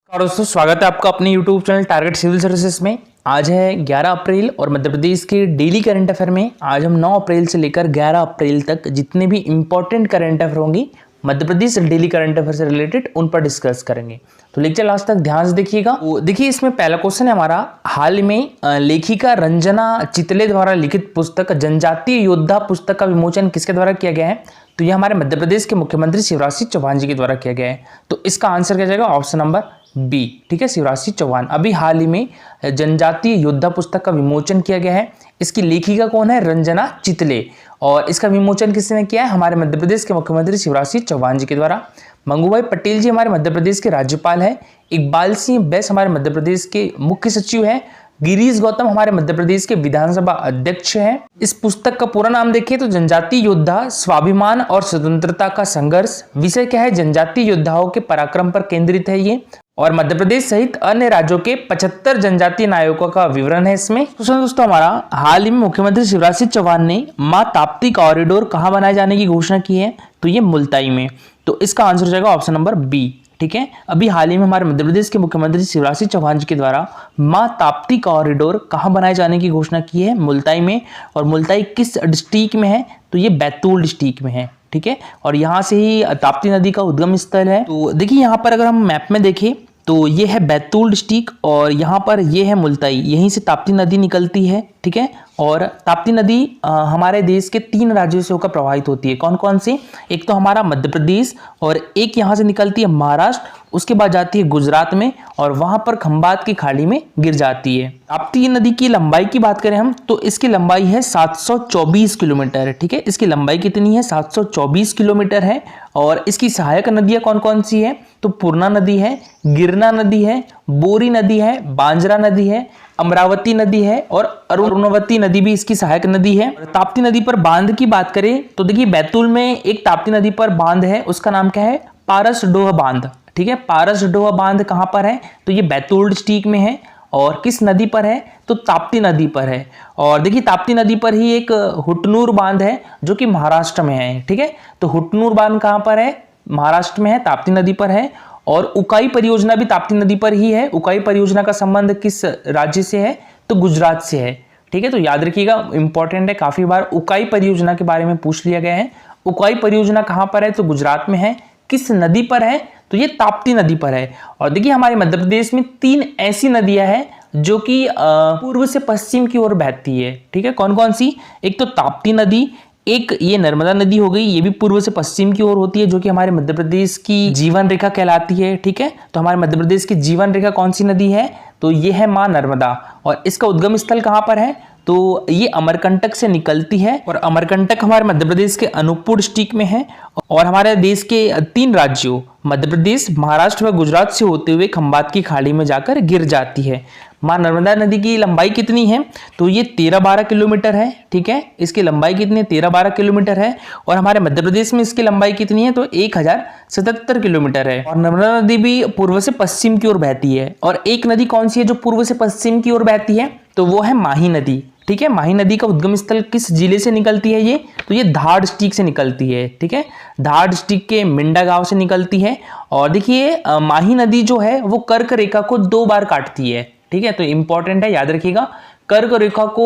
और दोस्तों स्वागत है आपका अपने YouTube channel target civil services में। आज है 11 अप्रैल और मध्य प्रदेश के डेली करंट अफेयर में आज हम 9 अप्रैल से लेकर 11 अप्रैल तक जितने भी इंपॉर्टेंट करंट अफेयर होंगी Madhya Pradesh daily current affair से रिलेटेड उन पर डिस्कस करेंगे। तो लेक्चर लास्ट तक ध्यान से देखिएगा। तो देखिए इसमें पहला क्वेश्चन है हमारा, हाल में लेखिका रंजना चितले द्वारा लिखित पुस्तक जनजातीय योद्धा पुस्तक का विमोचन किसके द्वारा किया गया है? तो ये हमारे मध्य प्रदेश के मुख्यमंत्री शिवराज सिंह चौहान जी के द्वारा किया गया है। तो इसका आंसर क्या जाएगा? Option number B. ठीक है, शिवराज सिंह चौहान। अभी हाल ही में जनजातीय योद्धा पुस्तक का विमोचन किया गया है। इसकी लेखिका कौन है? रंजना चितले। और इसका विमोचन किसने किया है? हमारे मध्य प्रदेश के मुख्यमंत्री शिवराज सिंह चौहान जी के द्वारा। मंगूभाई पटेल जी हमारे मध्य प्रदेश के राज्यपाल है। इकबाल सिंह बैस हमारे मध्य प्रदेश के मुख्य सचिव है। गिरीश गौतम हमारे मध्य प्रदेश के विधानसभा अध्यक्ष हैं। इस पुस्तक का पूरा नाम देखिए तो जनजातीय योद्धा स्वाभिमान और स्वतंत्रता का संघर्ष। विषय क्या है? जनजातीय योद्धाओं के पराक्रम पर केंद्रित है ये। और मध्य प्रदेश सहित अन्य राज्यों के 75 जनजातीय नायकों का विवरण है इसमें। तो दोस्तों हमारा हाल ही में मुख्यमंत्री शिवराज सिंह चौहान ने मां ताप्ती कॉरिडोर कहां बनाए जाने की घोषणा की है? तो ये मुल्ताई में। तो इसका आंसर हो जाएगा ऑप्शन नंबर बी। ठीक है, अभी हाल ही में हमारे मध्य प्रदेश के मुख्यमंत्री शिवराज सिंह चौहान जी के द्वारा मां ताप्ती कॉरिडोर कहां बनाए जाने की घोषणा की है? मुल्ताई में। और मुल्ताई किस डिस्ट्रिक्ट में है? तो ये बैतूल डिस्ट्रिक्ट में है। ठीक है, और यहाँ से ही ताप्ती नदी का उद्गम स्थल है। तो देखिए यहाँ पर अगर हम मैप में देखें तो ये है बैतूल डिस्ट्रिक्ट और यहाँ पर ये है मुल्ताई, यहीं से ताप्ती नदी निकलती है। ठीक है, और ताप्ती नदी हमारे देश के 3 राज्यों से होकर प्रवाहित होती है। कौन कौन से? एक तो हमारा मध्य प्रदेश और एक यहाँ से निकलती है महाराष्ट्र, उसके बाद जाती है गुजरात में और वहां पर खंबात की खाड़ी में गिर जाती है। ताप्ती नदी की लंबाई की बात करें हम तो इसकी लंबाई है 724 किलोमीटर। ठीक है, इसकी लंबाई कितनी है? 724 किलोमीटर है। और इसकी सहायक नदियां कौन कौन सी है? तो पूर्णा नदी है, गिरना नदी है, बोरी नदी है, बांजरा नदी है, अमरावती नदी है और अरुणवती नदी भी इसकी सहायक नदी है। ताप्ती नदी पर बांध की बात करें तो देखिए बैतूल में एक ताप्ती नदी पर बांध है, उसका नाम क्या है? पारसडोह बांध। ठीक है, पारसडोह बांध कहां पर है? तो ये बैतूल डिस्ट्रिक्ट में है। और किस नदी पर है? तो ताप्ती नदी पर है। और देखिए ताप्ती नदी पर ही एक हुटनूर बांध है जो कि महाराष्ट्र में है। ठीक है, तो हुटनूर बांध कहां पर है? महाराष्ट्र में है, ताप्ती नदी पर है। और उकाई परियोजना भी ताप्ती नदी पर ही है। उकाई परियोजना का संबंध किस राज्य से है? तो गुजरात से है। ठीक है, तो याद रखिएगा, इंपॉर्टेंट है, काफी बार उकाई परियोजना के बारे में पूछ लिया गया है। उकाई परियोजना कहां पर है? तो गुजरात में है। किस नदी पर है? तो ये ताप्ती नदी पर है। और देखिए हमारे मध्य प्रदेश में 3 ऐसी नदियां हैं जो कि पूर्व से पश्चिम की ओर बहती है। ठीक है, कौन कौन सी? एक तो ताप्ती नदी, एक ये नर्मदा नदी हो गई, ये भी पूर्व से पश्चिम की ओर होती है जो कि हमारे मध्य प्रदेश की जीवन रेखा कहलाती है। ठीक है, तो हमारे मध्य प्रदेश की जीवन रेखा कौन सी नदी है? तो ये है मां नर्मदा। और इसका उद्गम स्थल कहां पर है? तो ये अमरकंटक से निकलती है और अमरकंटक हमारे मध्य प्रदेश के अनूपपुर डिस्ट्रिक्ट में है। और हमारे देश के 3 राज्यों मध्य प्रदेश, महाराष्ट्र व गुजरात से होते हुए खंबात की खाड़ी में जाकर गिर जाती है। मां नर्मदा नदी की लंबाई कितनी है? तो ये 13-12 किलोमीटर है। ठीक है, इसकी लंबाई कितनी है? 13-12 किलोमीटर है। और हमारे मध्य प्रदेश में इसकी लंबाई कितनी है? तो 1077 किलोमीटर है। और नर्मदा नदी भी पूर्व से पश्चिम की ओर बहती है। और एक नदी कौन सी है जो पूर्व से पश्चिम की ओर बहती है? तो वो है माही नदी। ठीक है, माही नदी का उद्गम स्थल किस जिले से निकलती है ये? तो ये धार डिस्ट्रिक्ट से निकलती है। ठीक है, धार डिस्ट्रिक्ट के मिंडा गांव से निकलती है। और देखिए माही नदी जो है वो कर्क रेखा को 2 बार काटती है। ठीक है, तो इंपॉर्टेंट है, याद रखिएगा, कर्क रेखा को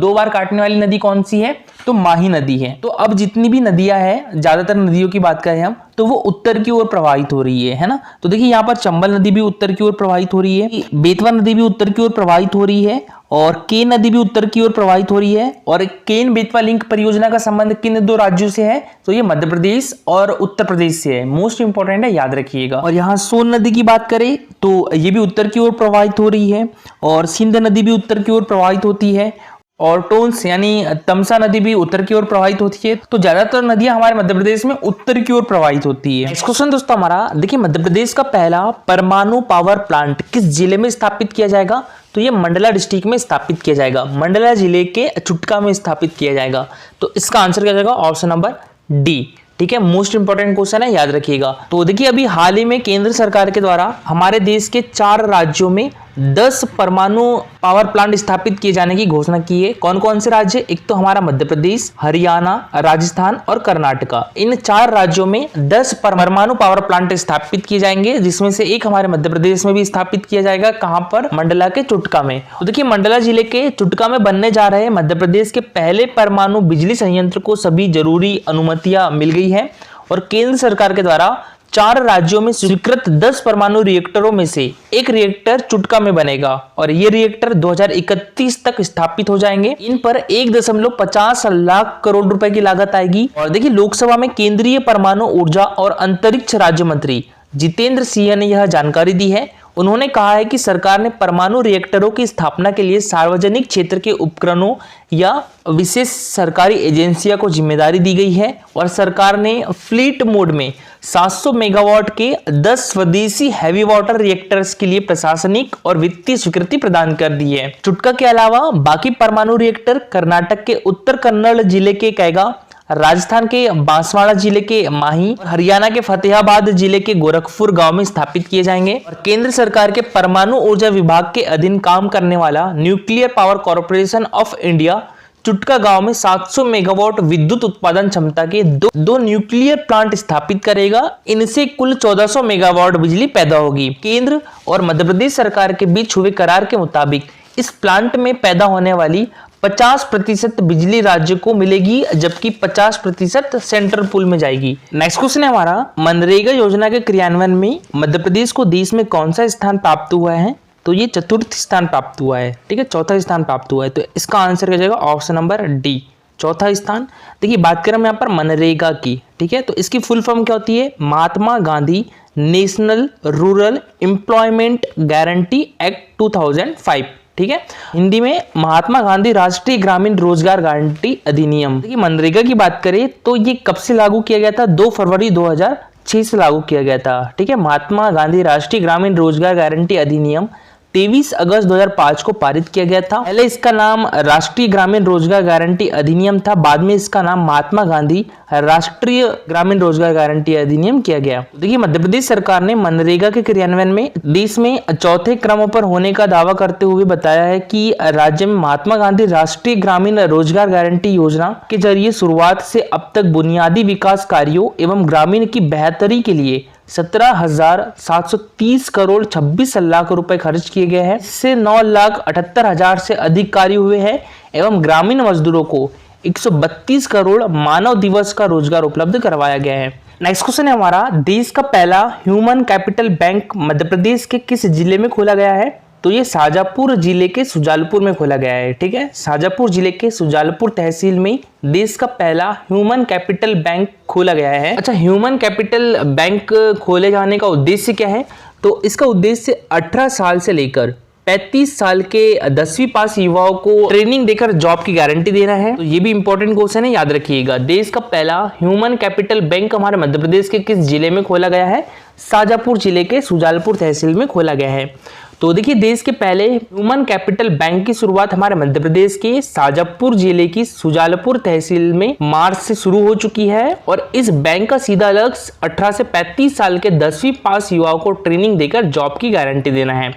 2 बार काटने वाली नदी कौन सी है? तो माही नदी है। तो अब जितनी भी नदियां हैं, ज्यादातर नदियों की बात करें हम तो वो उत्तर की ओर प्रवाहित हो रही है ना। तो देखिए यहाँ पर चंबल नदी भी उत्तर की ओर प्रवाहित हो रही है, बेतवा नदी भी उत्तर की ओर प्रवाहित हो रही है और केन नदी भी उत्तर की ओर प्रवाहित हो रही है। और केन बेतवा लिंक परियोजना का संबंध किन 2 राज्यों से है? तो ये मध्य प्रदेश और उत्तर प्रदेश से है। मोस्ट इंपॉर्टेंट है, याद रखिएगा। और यहाँ सोन नदी की बात करें तो ये भी उत्तर की ओर प्रवाहित हो रही है। और सिंध नदी भी उत्तर की ओर प्रवाहित होती है। और टोन्स यानी तमसा नदी भी उत्तर की ओर प्रवाहित होती है। तो ज्यादातर नदियां हमारे मध्य प्रदेश में उत्तर की ओर प्रवाहित होती है। नेक्स्ट क्वेश्चन दोस्तों हमारा, देखिए मध्य प्रदेश का पहला परमाणु पावर प्लांट किस जिले में स्थापित किया जाएगा? तो ये मंडला डिस्ट्रिक्ट में स्थापित किया जाएगा। मंडला जिले के चुटका में स्थापित किया जाएगा। तो इसका आंसर क्या जाएगा? Option number D. ठीक है, मोस्ट इंपॉर्टेंट क्वेश्चन है, याद रखिएगा। तो देखिए अभी हाल ही में केंद्र सरकार के द्वारा हमारे देश के 4 राज्यों में 10 परमाणु पावर प्लांट स्थापित किए जाने की घोषणा की है। कौन कौन से राज्य? एक तो हमारा मध्य प्रदेश, हरियाणा, राजस्थान और कर्नाटका। इन 4 राज्यों में 10 परमाणु पावर प्लांट स्थापित किए जाएंगे, जिसमें से एक हमारे मध्य प्रदेश में भी स्थापित किया जाएगा। कहां पर? मंडला के चुटका में। तो देखिए, मंडला जिले के चुटका में बनने जा रहे मध्य प्रदेश के पहले परमाणु बिजली संयंत्र को सभी जरूरी अनुमतियां मिल गई है और केंद्र सरकार के द्वारा 4 राज्यों में स्वीकृत 10 परमाणु रिएक्टरों में से एक रिएक्टर चुटका में बनेगा और ये रिएक्टर 2031 तक स्थापित हो जाएंगे। इन पर 1.50 लाख करोड़ रुपए की लागत आएगी। और देखिए, लोकसभा में केंद्रीय परमाणु ऊर्जा और अंतरिक्ष राज्य मंत्री जितेंद्र सिंह ने यह जानकारी दी है। उन्होंने कहा है कि सरकार ने परमाणु रिएक्टरों की स्थापना के लिए सार्वजनिक क्षेत्र के उपकरणों या विशेष सरकारी एजेंसियों को जिम्मेदारी दी गई है और सरकार ने फ्लीट मोड में 700 मेगावाट के 10 स्वदेशी हैवी वाटर रिएक्टर्स के लिए प्रशासनिक और वित्तीय स्वीकृति प्रदान कर दी है। चुटका के अलावा बाकी परमाणु रिएक्टर कर्नाटक के उत्तर कन्नड़ जिले के कैगा, राजस्थान के बांसवाड़ा जिले के माही, हरियाणा के फतेहाबाद जिले के गोरखपुर गांव में स्थापित किए जाएंगे। और केंद्र सरकार के परमाणु ऊर्जा विभाग के अधीन काम करने वाला nuclear power corporation of India Chutka गांव में 700 मेगावाट विद्युत उत्पादन क्षमता के दो न्यूक्लियर प्लांट स्थापित करेगा। इनसे कुल 1400 मेगावाट बिजली पैदा होगी। केंद्र और मध्य प्रदेश सरकार के बीच हुए करार के मुताबिक इस प्लांट में पैदा होने वाली 50% बिजली राज्य को मिलेगी, जबकि 50% सेंट्रल पूल में जाएगी। नेक्स्ट क्वेश्चन है हमारा, मनरेगा योजना के क्रियान्वयन में मध्य प्रदेश को देश में कौन सा स्थान प्राप्त हुआ है? तो ये 4th स्थान प्राप्त हुआ है। ठीक है, 4था स्थान प्राप्त हुआ है। तो इसका आंसर क्या जाएगा? ऑप्शन नंबर डी, 4था स्थान। देखिए, बात करें हम यहाँ पर मनरेगा की। ठीक है, तो इसकी फुल फॉर्म क्या होती है? Mahatma Gandhi national rural employment guarantee act 2005। ठीक है, हिंदी में महात्मा गांधी राष्ट्रीय ग्रामीण रोजगार गारंटी अधिनियम। देखिए, मनरेगा की बात करें तो ये कब से लागू किया गया था? 2 फरवरी 2006 से लागू किया गया था। ठीक है, महात्मा गांधी राष्ट्रीय ग्रामीण रोजगार गारंटी अधिनियम 23 अगस्त 2005 को पारित किया गया था। पहले इसका नाम राष्ट्रीय ग्रामीण रोजगार गारंटी अधिनियम था, बाद में इसका नाम महात्मा गांधी राष्ट्रीय ग्रामीण रोजगार गारंटी अधिनियम किया गया। देखिए, मध्य प्रदेश सरकार ने मनरेगा के क्रियान्वयन में देश में 4थे क्रम पर होने का दावा करते हुए बताया है कि राज्य में महात्मा गांधी राष्ट्रीय ग्रामीण रोजगार गारंटी योजना के जरिए शुरुआत से अब तक बुनियादी विकास कार्यों एवं ग्रामीण की बेहतरी के लिए 17,730 करोड़ 26 लाख रुपए खर्च किए गए हैं। इससे 9,78,000 से अधिक कार्य हुए हैं एवं ग्रामीण मजदूरों को 132 करोड़ मानव दिवस का रोजगार उपलब्ध करवाया गया है। नेक्स्ट क्वेश्चन है हमारा, देश का पहला human capital bank Madhya Pradesh के किस जिले में खोला गया है? तो ये शाजापुर जिले के सुजालपुर में खोला गया है। ठीक है, शाजापुर जिले के सुजालपुर तहसील में देश का पहला ह्यूमन कैपिटल बैंक खोला गया है। अच्छा, ह्यूमन कैपिटल बैंक खोले जाने का उद्देश्य क्या है? तो इसका उद्देश्य 18 साल से लेकर 35 साल के 10वीं पास युवाओं को ट्रेनिंग देकर जॉब की गारंटी देना है। तो ये भी इंपॉर्टेंट क्वेश्चन है, याद रखिएगा। देश का पहला ह्यूमन कैपिटल बैंक हमारे मध्य प्रदेश के किस जिले में खोला गया है? शाजापुर जिले के सुजालपुर तहसील में खोला गया है। तो देखिए, देश के पहले ह्यूमन कैपिटल बैंक की शुरुआत हमारे मध्य प्रदेश के शाजापुर जिले की सुजालपुर तहसील में मार्च से शुरू हो चुकी है और इस बैंक का सीधा लक्ष्य 18 से 35 साल के 10वीं पास युवाओं को ट्रेनिंग देकर जॉब की गारंटी देना है।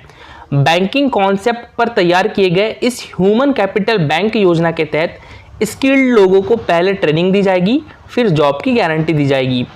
बैंकिंग कॉन्सेप्ट पर तैयार किए गए इस ह्यूमन कैपिटल बैंक योजना के तहत स्किल्ड लोगों को पहले ट्रेनिंग दी जाएगी, फिर जॉब की गारंटी दी जाएगी।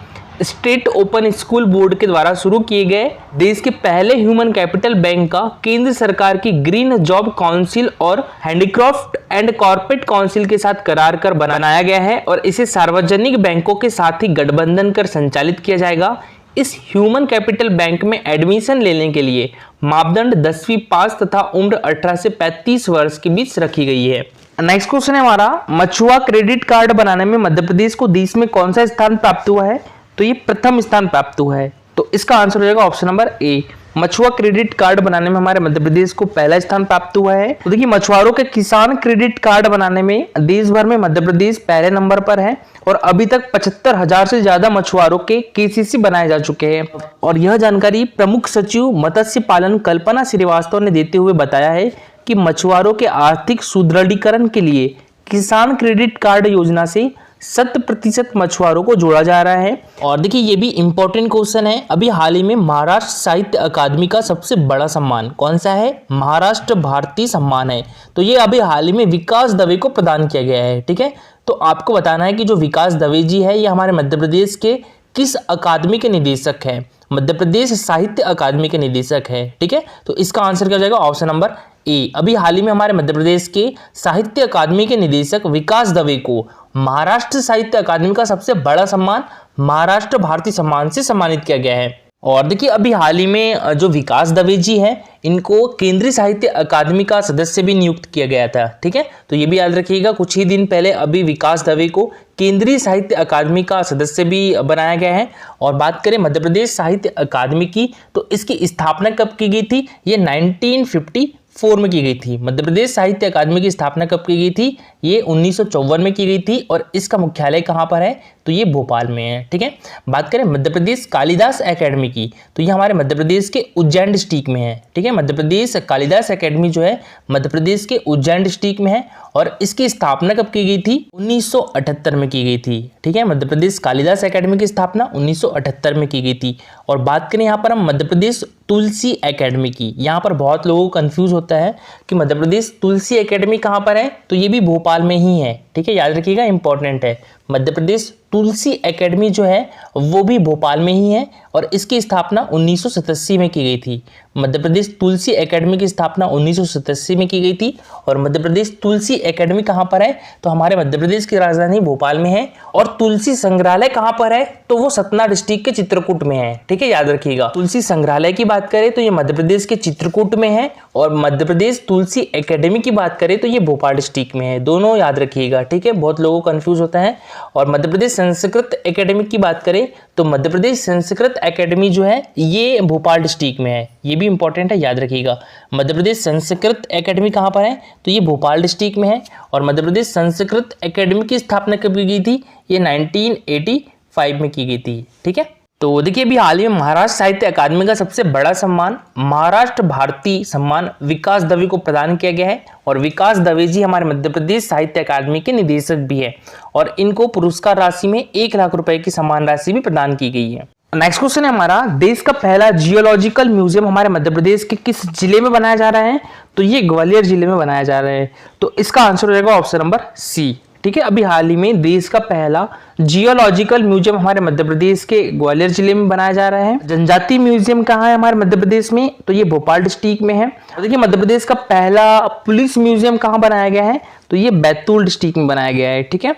स्टेट ओपन स्कूल बोर्ड के द्वारा शुरू किए गए देश के पहले ह्यूमन कैपिटल बैंक का केंद्र सरकार की ग्रीन जॉब काउंसिल और हैंडीक्राफ्ट एंड कॉर्पोरेट काउंसिल के साथ करार कर बनाया गया है और इसे सार्वजनिक बैंकों के साथ ही गठबंधन कर संचालित किया जाएगा। इस ह्यूमन कैपिटल बैंक में एडमिशन लेने के लिए मापदंड 10वीं पास तथा उम्र 18 से 35 वर्ष के बीच रखी गई है। नेक्स्ट क्वेश्चन है हमारा, मछुआ क्रेडिट कार्ड बनाने में मध्य प्रदेश को देश में कौन सा स्थान प्राप्त हुआ है? तो ये प्रथम स्थान प्राप्त हुआ है। तो इसका आंसर हो जाएगा ऑप्शन नंबर ए। मछुआ क्रेडिट कार्ड बनाने में हमारे मध्य प्रदेश को पहला स्थान प्राप्त हुआ है। तो देखिए, मछुआरों के किसान क्रेडिट कार्ड बनाने में देश भर में मध्य प्रदेश पहले नंबर पर है और अभी तक 75,000 से ज्यादा मछुआरों के केसीसी बनाए जा चुके हैं। और यह जानकारी प्रमुख सचिव मत्स्य पालन कल्पना श्रीवास्तव ने देते हुए बताया है कि मछुआरों के आर्थिक सुदृढ़ीकरण के लिए किसान क्रेडिट कार्ड योजना से 100% मछुआरों को जोड़ा जा रहा है। और देखिए ये भी इंपॉर्टेंट क्वेश्चन है, अभी हाल ही में महाराष्ट्र साहित्य अकादमी का सबसे बड़ा सम्मान कौन सा है? महाराष्ट्र भारती सम्मान है। तो ये अभी हाल ही में विकास दवे को प्रदान किया गया है। ठीक है, तो आपको बताना है कि जो विकास दवे जी है ये हमारे मध्य प्रदेश के किस अकादमी के निदेशक है? मध्य प्रदेश साहित्य अकादमी के निदेशक है। ठीक है, तो इसका आंसर क्या हो जाएगा? ऑप्शन नंबर ए। अभी हाल ही में हमारे मध्य प्रदेश के साहित्य अकादमी के निदेशक विकास दवे को महाराष्ट्र साहित्य अकादमी का सबसे बड़ा सम्मान महाराष्ट्र भारती सम्मान से सम्मानित किया गया है। और देखिए अभी हाल ही में जो विकास दवे जी हैं इनको केंद्रीय साहित्य अकादमी का सदस्य भी नियुक्त किया गया था। ठीक है, तो ये भी याद रखिएगा, कुछ ही दिन पहले अभी विकास दवे को केंद्रीय साहित्य अकादमी का सदस्य भी बनाया गया है। और बात करें मध्य प्रदेश साहित्य अकादमी की, तो इसकी स्थापना कब की गई थी? ये 1954 में की गई थी। मध्य प्रदेश साहित्य अकादमी की स्थापना कब की गई थी? ये 1954 में की गई थी। और इसका मुख्यालय कहाँ पर है? तो ये भोपाल में है। ठीक है, बात करें मध्य प्रदेश कालिदास एकेडमी की, तो ये हमारे मध्य प्रदेश के उज्जैन डिस्ट्रिक्ट में है। ठीक है, मध्य प्रदेश कालिदास एकेडमी जो है मध्य प्रदेश के उज्जैन डिस्ट्रिक्ट में है। और इसकी स्थापना कब की गई थी? 1978 में की गई थी। ठीक है, मध्य प्रदेश कालिदास एकेडमी की स्थापना 1978 में की गई थी। और बात करें यहाँ पर हम मध्य प्रदेश तुलसी एकेडमी की, यहाँ पर बहुत लोगों को कंफ्यूज होता है कि मध्य प्रदेश तुलसी एकेडमी कहाँ पर है? तो ये भी भोपाल में ही है। ठीक है, याद रखिएगा, इंपॉर्टेंट है। मध्य प्रदेश तुलसी एकेडमी जो है वो भी भोपाल में ही है और इसकी स्थापना 1987 में की गई थी। मध्य प्रदेश तुलसी एकेडमी की स्थापना 1987 में की गई थी। और मध्य प्रदेश तुलसी एकेडमी कहाँ पर है? तो हमारे मध्य प्रदेश की राजधानी भोपाल में है। और तुलसी संग्रहालय कहाँ पर है? तो वो सतना डिस्ट्रिक्ट के चित्रकूट में है। ठीक है, याद रखिएगा। तुलसी संग्रहालय की बात करें तो ये मध्य प्रदेश के चित्रकूट में है। और मध्य प्रदेश तुलसी एकेडमी की बात करें तो ये भोपाल डिस्ट्रिक्ट में है। दोनों याद रखिएगा। ठीक है, बहुत लोगों को कंफ्यूज होता है। और मध्य प्रदेश संस्कृत एकेडमी की बात करें तो मध्य प्रदेश संस्कृत एकेडमी जो है ये भोपाल डिस्ट्रिक्ट में है। ये भी इंपॉर्टेंट है, याद रखिएगा। मध्य प्रदेश संस्कृत एकेडमी कहाँ पर है? तो ये भोपाल डिस्ट्रिक्ट में है। और मध्य प्रदेश संस्कृत एकेडमी की स्थापना कब की गई थी? ये 1985 में की गई थी। ठीक है, तो देखिए अभी हाल ही में महाराष्ट्र साहित्य अकादमी का सबसे बड़ा सम्मान महाराष्ट्र भारती सम्मान विकास दवे को प्रदान किया गया है। और विकास दवे जी हमारे मध्य प्रदेश साहित्य अकादमी के निदेशक भी है। और इनको पुरस्कार राशि में 1 लाख रुपए की सम्मान राशि भी प्रदान की गई है। नेक्स्ट क्वेश्चन है हमारा, देश का पहला जियोलॉजिकल म्यूजियम हमारे मध्य प्रदेश के किस जिले में बनाया जा रहा है? तो ये ग्वालियर जिले में बनाया जा रहा है। तो इसका आंसर हो जाएगा ऑप्शन नंबर सी। ठीक है, अभी हाल ही में देश का पहला जियोलॉजिकल म्यूजियम हमारे मध्य प्रदेश के ग्वालियर जिले में बनाया जा रहा है। जनजाति म्यूजियम कहाँ है हमारे मध्य प्रदेश में? तो ये भोपाल डिस्ट्रिक्ट में है। और देखिए मध्य प्रदेश का पहला पुलिस म्यूजियम कहाँ बनाया गया है? तो ये बैतूल डिस्ट्रिक्ट में बनाया गया है। ठीक है,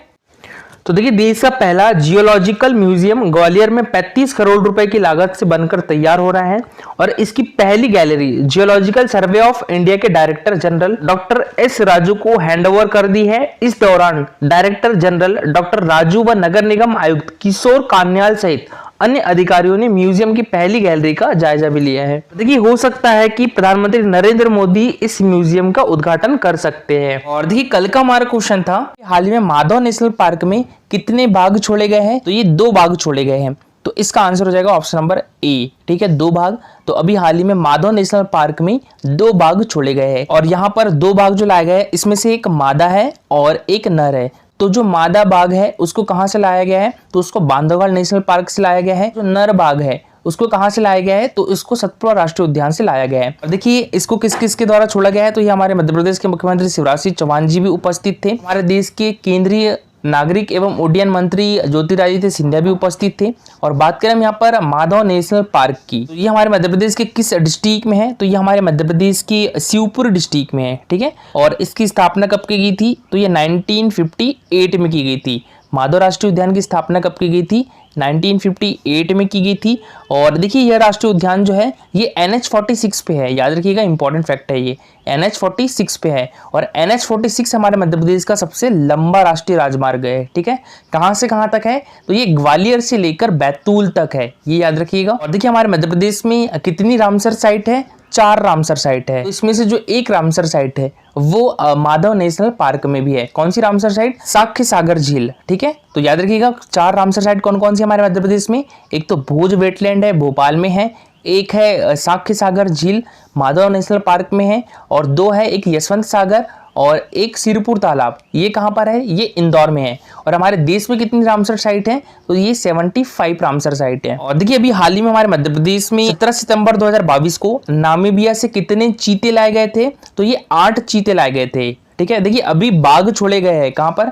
तो देखिए देश का पहला जियोलॉजिकल म्यूजियम ग्वालियर में 35 करोड़ रुपए की लागत से बनकर तैयार हो रहा है। और इसकी पहली gallery geological survey of India के director general doctor S Raju को हैंडओवर कर दी है। इस दौरान डायरेक्टर जनरल डॉक्टर राजू व नगर निगम आयुक्त किशोर कान्याल सहित अन्य अधिकारियों ने म्यूजियम की पहली गैलरी का जायजा भी लिया है। देखिए हो सकता है कि प्रधानमंत्री नरेंद्र मोदी इस म्यूजियम का उद्घाटन कर सकते हैं। और देखिए कल का हमारा क्वेश्चन था, हाल ही में माधव नेशनल पार्क में कितने बाघ छोड़े गए हैं? तो ये 2 बाघ छोड़े गए हैं। तो इसका आंसर हो जाएगा ऑप्शन नंबर ए। ठीक है, 2 बाघ। तो अभी हाल ही में माधव नेशनल पार्क में 2 बाघ छोड़े गए हैं। और यहाँ पर 2 बाघ जो लाए गए इसमें से एक मादा है और एक नर है। तो जो मादा बाघ है उसको कहाँ से लाया गया है? तो उसको बांधवगढ़ नेशनल पार्क से लाया गया है। जो नर बाघ है उसको कहाँ से लाया गया है? तो इसको सतपुड़ा राष्ट्रीय उद्यान से लाया गया है। और देखिए इसको किस किस के द्वारा छोड़ा गया है? तो ये हमारे मध्य प्रदेश के मुख्यमंत्री शिवराज सिंह चौहान जी भी उपस्थित थे। हमारे देश के केंद्रीय नागरिक एवं उड्डयन मंत्री ज्योतिरादित्य सिंधिया भी उपस्थित थे। और बात करें हम यहाँ पर माधव नेशनल पार्क की, तो ये हमारे मध्य प्रदेश के किस डिस्ट्रिक्ट में है? तो ये हमारे मध्य प्रदेश की शिवपुरी डिस्ट्रिक्ट में है। ठीक है, और इसकी स्थापना कब की गई थी? तो ये 1958 में की गई थी। माधव राष्ट्रीय उद्यान की स्थापना कब की गई थी? 1958 में की गई थी। और देखिए यह राष्ट्रीय उद्यान जो है ये NH46 पे है। याद रखिएगा, इंपॉर्टेंट फैक्ट है ये, NH46 पे है। और NH46 हमारे मध्य प्रदेश का सबसे लंबा राष्ट्रीय राजमार्ग है। ठीक है, कहाँ से कहाँ तक है? तो ये ग्वालियर से लेकर बैतूल तक है, ये याद रखिएगा। और देखिए हमारे मध्य प्रदेश में कितनी रामसर साइट है? 4 रामसर साइट है। तो इसमें से जो एक रामसर साइट है वो माधव नेशनल पार्क में भी है। कौन सी रामसर साइट? साख्य सागर झील। ठीक है, तो याद रखिएगा 4 रामसर साइट कौन कौन सी हमारे मध्य प्रदेश में? एक तो भोज वेटलैंड है, भोपाल में है। एक है साख्य सागर झील माधव नेशनल पार्क में है, और 2 है एक यशवंत सागर और एक सिरपुर तालाब। ये कहाँ पर है? ये इंदौर में है। और हमारे देश में कितनी रामसर साइट है? तो ये 75 रामसर साइट है। और देखिए अभी हाल ही में हमारे मध्य प्रदेश में 17 सितंबर 2022 को नामीबिया से कितने चीते लाए गए थे? तो ये 8 चीते लाए गए थे। ठीक है, देखिए अभी बाघ छोड़े गए हैं। कहाँ पर?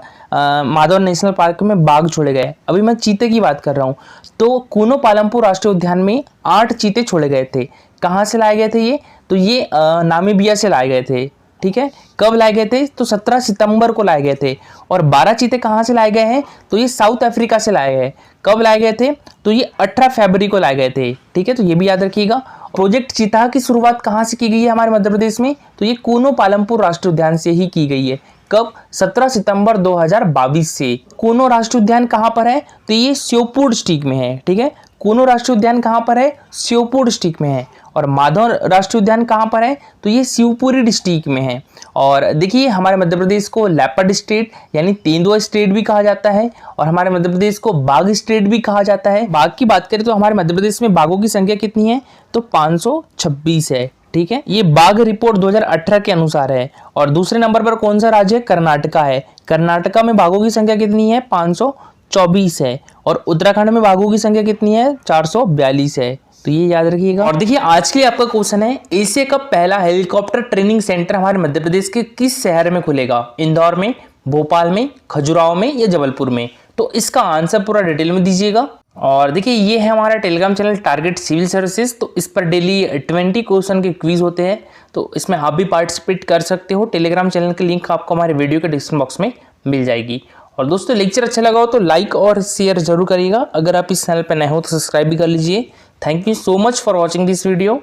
माधव नेशनल पार्क में बाघ छोड़े गए। अभी मैं चीते की बात कर रहा हूँ। तो कूनो पालमपुर राष्ट्रीय उद्यान में 8 चीते छोड़े गए थे। कहाँ से लाए गए थे ये? तो ये नामीबिया से लाए गए थे। ठीक है, कब लाए गए थे? तो 17 सितंबर को लाए गए थे। और 12 चीते कहाँ से लाए गए हैं? तो ये साउथ अफ्रीका से लाए गए। कब लाए गए थे? तो ये 18 फरवरी को लाए गए थे। ठीक है, तो ये भी याद रखिएगा। प्रोजेक्ट चीता की शुरुआत कहाँ से की गई है हमारे मध्य प्रदेश में? तो ये कूनो पालमपुर राष्ट्रीय उद्यान से ही की गई है। कब? 17 सितंबर 2022 से। कूनो राष्ट्रीय उद्यान कहाँ पर है? तो ये श्योपुर डिस्ट्रिक्ट में है। ठीक है, कूनो राष्ट्रीय उद्यान कहाँ पर है? श्योपुर डिस्ट्रिक्ट में है। और माधव राष्ट्रीय उद्यान कहाँ पर है? तो ये शिवपुरी डिस्ट्रिक्ट में है। और देखिए हमारे मध्य प्रदेश को लेपर्ड स्टेट यानी तेंदुआ स्टेट भी कहा जाता है, और हमारे मध्य प्रदेश को बाघ स्टेट भी कहा जाता है। बाघ की बात करें तो हमारे मध्य प्रदेश में बाघों की संख्या कितनी है? तो 526 है। ठीक है, ये बाघ रिपोर्ट 2018 के अनुसार है। और दूसरे नंबर पर कौन सा राज्य है? कर्नाटका है। कर्नाटका में बाघों की संख्या कितनी है? 524 है। और उत्तराखंड में बाघों की संख्या कितनी है? 442 है। तो ये याद रखिएगा। और देखिए आज के लिए आपका क्वेश्चन है, एशिया का पहला हेलीकॉप्टर ट्रेनिंग सेंटर हमारे मध्य प्रदेश के किस शहर में खुलेगा? इंदौर में, भोपाल में, खजुराहो में या जबलपुर में? तो इसका आंसर पूरा डिटेल में दीजिएगा। और देखिए ये है हमारा Telegram channel target civil services. तो इस पर डेली 20 क्वेश्चन के क्विज होते हैं, तो इसमें आप भी पार्टिसिपेट कर सकते हो। टेलीग्राम चैनल की लिंक आपको हमारे वीडियो के डिस्क्रिप्शन बॉक्स में मिल जाएगी। और दोस्तों लेक्चर अच्छा लगा हो तो लाइक और शेयर जरूर करिएगा। अगर आप इस चैनल पर नए हो तो सब्सक्राइब भी कर लीजिए। Thank you so much for watching this video.